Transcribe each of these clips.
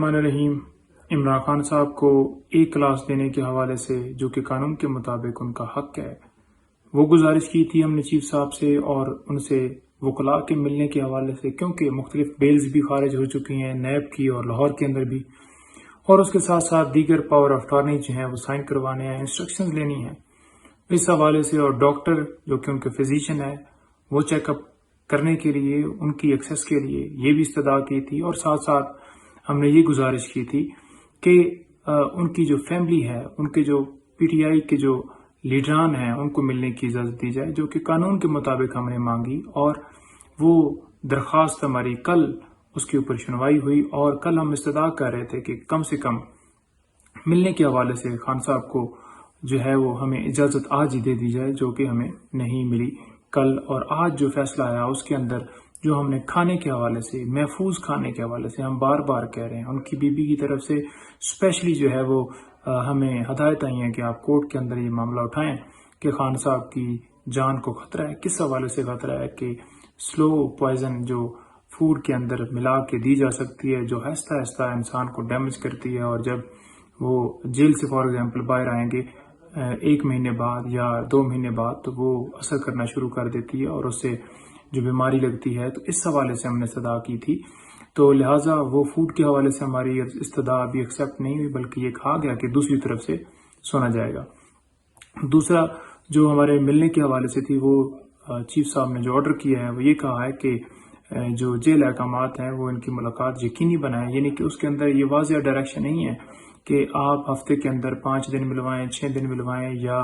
الرحمن الرحیم۔ عمران خان صاحب کو ایک کلاس دینے کے حوالے سے جو کہ قانون کے مطابق ان کا حق ہے، وہ گزارش کی تھی ہم نے چیف صاحب سے اور ان سے وکلاء کے ملنے کے حوالے سے، کیونکہ مختلف بیلز بھی خارج ہو چکی ہیں نیب کی اور لاہور کے اندر بھی، اور اس کے ساتھ ساتھ دیگر پاور آف اٹارنی جو ہیں وہ سائن کروانے ہیں، انسٹرکشنز لینی ہیں اس حوالے سے، اور ڈاکٹر جو کہ ان کے فزیشین ہے وہ چیک اپ کرنے کے لیے ان کی ایکسیس کے لیے یہ بھی استدعا کی تھی، اور ساتھ ساتھ ہم نے یہ گزارش کی تھی کہ ان کی جو فیملی ہے، ان کے جو پی ٹی آئی کے جو لیڈران ہیں ان کو ملنے کی اجازت دی جائے، جو کہ قانون کے مطابق ہم نے مانگی، اور وہ درخواست ہماری کل اس کے اوپر سنوائی ہوئی، اور کل ہم استدعا کر رہے تھے کہ کم سے کم ملنے کے حوالے سے خان صاحب کو جو ہے وہ ہمیں اجازت آج ہی دے دی جائے، جو کہ ہمیں نہیں ملی کل، اور آج جو فیصلہ آیا اس کے اندر جو ہم نے کھانے کے حوالے سے، محفوظ کھانے کے حوالے سے ہم بار بار کہہ رہے ہیں، ان کی بیوی کی طرف سے اسپیشلی جو ہے وہ ہمیں ہدایت آئی ہیں کہ آپ کورٹ کے اندر یہ معاملہ اٹھائیں کہ خان صاحب کی جان کو خطرہ ہے۔ کس حوالے سے خطرہ ہے کہ سلو پوائزن جو فوڈ کے اندر ملا کے دی جا سکتی ہے، جو آہستہ آہستہ انسان کو ڈیمیج کرتی ہے، اور جب وہ جیل سے فار ایگزامپل باہر آئیں گے 1 مہینے بعد یا 2 مہینے بعد، تو وہ اثر کرنا شروع کر دیتی ہے اور اس سے جو بیماری لگتی ہے، تو اس حوالے سے ہم نے استدعا کی تھی، تو لہٰذا وہ فوڈ کے حوالے سے ہماری استدعا ابھی ایکسیپٹ نہیں ہوئی، بلکہ یہ کہا گیا کہ دوسری طرف سے سنا جائے گا۔ دوسرا جو ہمارے ملنے کے حوالے سے تھی، وہ چیف صاحب نے جو آرڈر کیا ہے وہ یہ کہا ہے کہ جو جیل احکامات ہیں وہ ان کی ملاقات یقینی بنائیں، یعنی کہ اس کے اندر یہ واضح ڈائریکشن نہیں ہے کہ آپ ہفتے کے اندر 5 دن ملوائیں، 6 دن ملوائیں، یا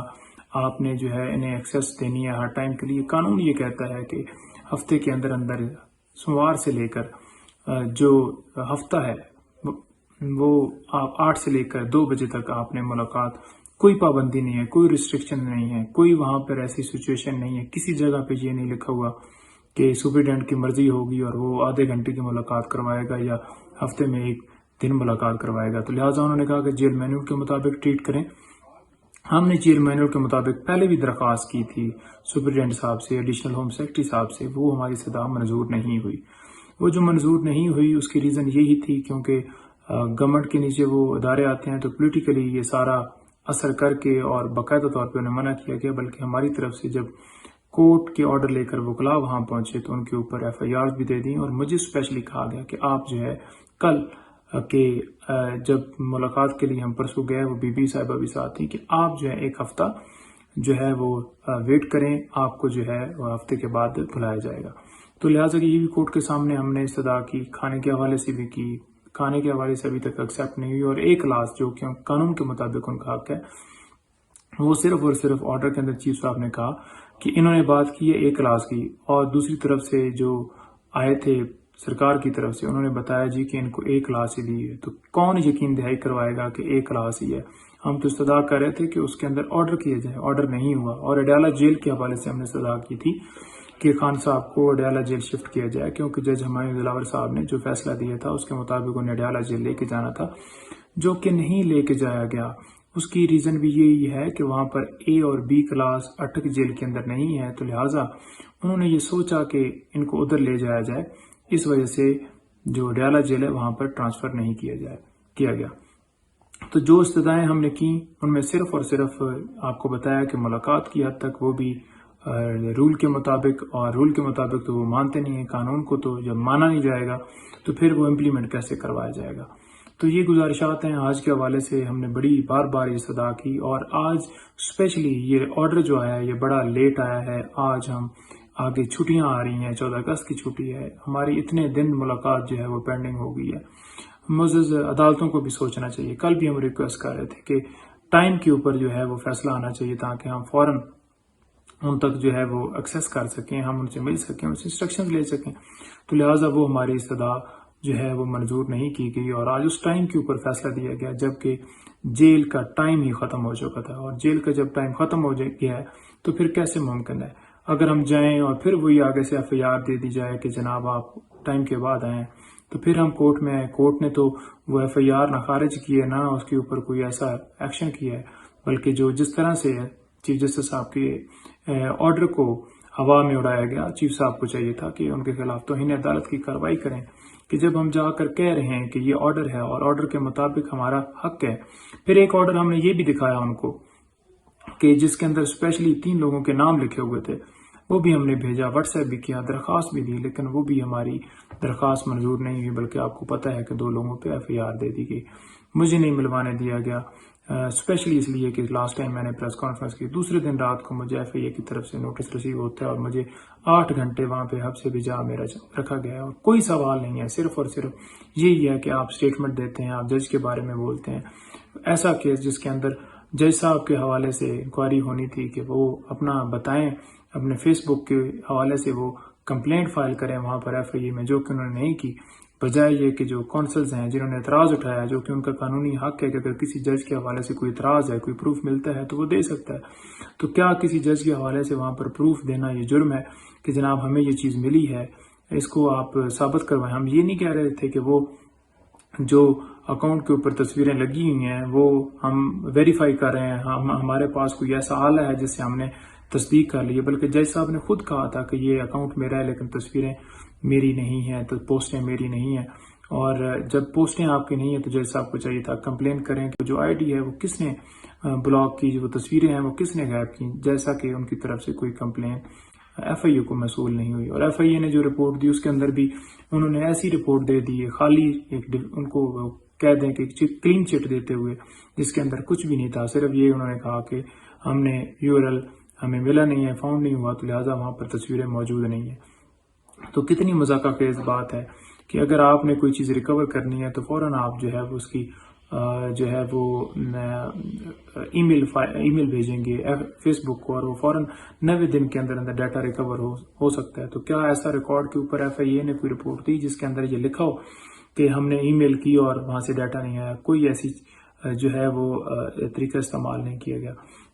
آپ نے جو ہے انہیں ایکسیس دینی ہے ہر ٹائم کے لیے۔ قانون یہ کہتا ہے کہ ہفتے کے اندر سوموار سے لے کر جو ہفتہ ہے وہ آپ 8 سے لے کر 2 بجے تک آپ نے ملاقات، کوئی پابندی نہیں ہے، کوئی ریسٹرکشن نہیں ہے، کوئی وہاں پر ایسی سچویشن نہیں ہے، کسی جگہ پہ یہ نہیں لکھا ہوا کہ سپرڈینٹ کی مرضی ہوگی اور وہ آدھے گھنٹے کی ملاقات کروائے گا یا ہفتے میں 1 دن ملاقات کروائے گا۔ تو لہٰذا انہوں نے کہا کہ جیل مینول کے مطابق ٹریٹ کریں۔ ہم نے جیل مینول کے مطابق پہلے بھی درخواست کی تھی سپرڈینٹ صاحب سے، ایڈیشنل ہوم سیکرٹری صاحب سے، وہ ہماری استدعا منظور نہیں ہوئی۔ وہ جو منظور نہیں ہوئی اس کی ریزن یہی تھی کیونکہ گورنمنٹ کے نیچے وہ ادارے آتے ہیں تو پولیٹیکلی یہ سارا اثر کر کے، اور باقاعدہ طور پہ انہیں منع کیا گیا، بلکہ ہماری طرف سے جب کورٹ کے آرڈر لے کر وکلاء وہاں پہنچے تو ان کے اوپر ایف آئی آر بھی دے دیں، اور مجھے اسپیشلی کہا گیا کہ آپ جو ہے کل کہ جب ملاقات کے لیے ہم پرسوں گئے، وہ بی بی صاحبہ بھی ساتھ تھی، کہ آپ جو ہے 1 ہفتہ جو ہے وہ ویٹ کریں، آپ کو جو ہے وہ ہفتے کے بعد بلایا جائے گا۔ تو لہٰذا یہ بھی کورٹ کے سامنے ہم نے استدعا کی، کھانے کے حوالے سے بھی کی، کھانے کے حوالے سے ابھی تک ایکسیپٹ نہیں ہوئی، اور 1 کلاس جو کہ قانون کے مطابق ان کا حق ہے، وہ صرف اور صرف آرڈر کے اندر چیف صاحب نے کہا کہ انہوں نے بات کی ہے 1 کلاس کی، اور دوسری طرف سے جو آئے تھے سرکار کی طرف سے انہوں نے بتایا جی کہ ان کو 1 کلاس ہی دی ہے، تو کون یقین دہائی کروائے گا کہ 1 کلاس ہی ہے؟ ہم تو استدعا کر رہے تھے کہ اس کے اندر آرڈر کیا جائے، آرڈر نہیں ہوا، اور اڈیالہ جیل کے حوالے سے ہم نے استدعا کی تھی کہ خان صاحب کو اڈیالہ جیل شفٹ کیا جائے، کیونکہ جج ہمایوں دلاور صاحب نے جو فیصلہ دیا تھا اس کے مطابق انہیں اڈیالہ جیل لے کے جانا تھا، جو کہ نہیں لے کے جایا گیا۔ اس کی ریزن بھی یہی ہے کہ وہاں پر اے اور بی کلاس اٹک جیل کے اندر نہیں ہے، تو لہٰذا انہوں نے یہ سوچا کہ ان کو ادھر لے جایا جائے، اس وجہ سے جو اڈیالہ جیل ہے وہاں پر ٹرانسفر نہیں کیا گیا۔ تو جو استدعائیں ہم نے کی ان میں صرف اور صرف آپ کو بتایا کہ ملاقات کی حد تک وہ بھی رول کے مطابق، اور رول کے مطابق تو وہ مانتے نہیں ہیں قانون کو، تو جب مانا نہیں جائے گا تو پھر وہ امپلیمنٹ کیسے کروایا جائے گا۔ تو یہ گزارشات ہیں آج کے حوالے سے، ہم نے بڑی بار یہ استدعا کی، اور آج اسپیشلی یہ آرڈر جو آیا ہے یہ بڑا لیٹ آیا ہے۔ آج ہم آگے چھٹیاں آ رہی ہیں، 14 اگست کی چھٹی ہے، ہماری اتنے دن ملاقات جو ہے وہ پینڈنگ ہو گئی ہے۔ معزز عدالتوں کو بھی سوچنا چاہیے، کل بھی ہم ریکویسٹ کر رہے تھے کہ ٹائم کے اوپر جو ہے وہ فیصلہ آنا چاہیے تاکہ ہم فوراً ان تک جو ہے وہ ایکسیس کر سکیں، ہم ان سے مل سکیں، ان سے انسٹرکشن لے سکیں، تو لہٰذا وہ ہماری استدعا جو ہے وہ منظور نہیں کی گئی، اور آج اس ٹائم کے اوپر فیصلہ دیا گیا جبکہ جیل کا ٹائم ہی ختم ہو چکا تھا، اور جیل کا جب ٹائم ختم ہو گیا ہے تو پھر کیسے ممکن ہے اگر ہم جائیں اور پھر وہی آگے سے ایف آئی آر دے دی جائے کہ جناب آپ ٹائم کے بعد آئیں، تو پھر ہم کورٹ میں آئے، کورٹ نے تو وہ ایف آئی آر نہ خارج کی ہے نہ اس کے اوپر کوئی ایسا ایکشن کیا ہے، بلکہ جو جس طرح سے چیف جسٹس صاحب کے آرڈر کو ہوا میں اڑایا گیا۔ چیف صاحب کو چاہیے تھا کہ ان کے خلاف توہین عدالت کی کارروائی کریں کہ جب ہم جا کر کہہ رہے ہیں کہ یہ آرڈر ہے اور آرڈر کے مطابق ہمارا حق ہے۔ پھر ایک آرڈر ہم نے یہ بھی دکھایا ان کو کہ جس کے اندر اسپیشلی 3 لوگوں کے نام لکھے ہوئے تھے، وہ بھی ہم نے بھیجا، واٹس ایپ بھی کیا، درخواست بھی دی، لیکن وہ بھی ہماری درخواست منظور نہیں ہوئی، بلکہ آپ کو پتہ ہے کہ 2 لوگوں پہ FIR دے دی گئی۔ مجھے نہیں ملوانے دیا گیا، اسپیشلی اس لیے کہ لاسٹ ٹائم میں نے پریس کانفرنس کی، دوسرے دن رات کو مجھے FIA کی طرف سے نوٹس ریسیو ہوتا ہے اور مجھے 8 گھنٹے وہاں پہ حبس بجا میرا رکھا گیا ہے، اور کوئی سوال نہیں ہے، صرف اور صرف یہی ہے کہ آپ اسٹیٹمنٹ دیتے ہیں، آپ جج کے بارے میں بولتے ہیں۔ ایسا کیس جس کے اندر جج صاحب کے حوالے سے انکوائری ہونی تھی کہ وہ اپنا بتائیں، اپنے فیس بک کے حوالے سے وہ کمپلینٹ فائل کریں وہاں پر FIA میں، جو کہ انہوں نے نہیں کی، بجائے یہ کہ جو کونسلز ہیں جنہوں نے اعتراض اٹھایا، جو کہ ان کا قانونی حق ہے کہ اگر کسی جج کے حوالے سے کوئی اعتراض ہے، کوئی پروف ملتا ہے تو وہ دے سکتا ہے، تو کیا کسی جج کے حوالے سے وہاں پر پروف دینا یہ جرم ہے کہ جناب ہمیں یہ چیز ملی ہے، اس کو آپ ثابت کروائیں۔ ہم یہ نہیں کہہ رہے تھے کہ وہ جو اکاؤنٹ کے اوپر تصویریں لگی ہوئی ہیں وہ ہم ویریفائی کر رہے ہیں، ہمارے پاس کوئی ایسا آلہ ہے جس سے ہم نے تصدیق کر لی ہے، بلکہ جج صاحب نے خود کہا تھا کہ یہ اکاؤنٹ میرا ہے لیکن تصویریں میری نہیں ہیں، تو پوسٹیں میری نہیں ہیں، اور جب پوسٹیں آپ کی نہیں ہیں تو جج صاحب کو چاہیے تھا کمپلین کریں کہ جو ID ہے وہ کس نے بلاک کی، جو تصویریں ہیں وہ کس نے غائب کی، جیسا کہ ان کی طرف سے کوئی کمپلین FIA کو موصول نہیں ہوئی، اور FIA نے جو رپورٹ دی اس کے اندر بھی انہوں نے ایسی رپورٹ دے دی خالی ان کو کہہ دیں کہ کلین چٹ دیتے ہوئے، جس کے اندر کچھ بھی نہیں تھا، صرف یہ انہوں نے کہا کہ ہم نے URL ہمیں ملا نہیں ہے، فاؤنڈ نہیں ہوا، تو لہٰذا وہاں پر تصویریں موجود نہیں ہیں۔ تو کتنی مذاقہ خیز بات ہے کہ اگر آپ نے کوئی چیز ریکور کرنی ہے تو فوراً آپ جو ہے وہ اس کی جو ہے وہ ای میل بھیجیں گے فیس بک کو، اور وہ فوراً 90 دن کے اندر ڈیٹا ریکور ہو سکتا ہے۔ تو کیا ایسا ریکارڈ کے اوپر FIA نے کوئی رپورٹ دی جس کے اندر یہ لکھا ہو کہ ہم نے ای میل کی اور وہاں سے ڈیٹا نہیں آیا؟ کوئی ایسی جو ہے وہ طریقہ استعمال نہیں کیا گیا۔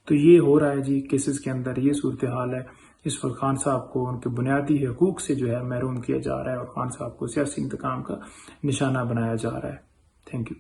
تو یہ ہو رہا ہے جی کیسز کے اندر، یہ صورتحال ہے۔ اس وقت خان صاحب کو ان کے بنیادی حقوق سے جو ہے محروم کیا جا رہا ہے، اور خان صاحب کو سیاسی انتقام کا نشانہ بنایا جا رہا ہے۔ Thank you.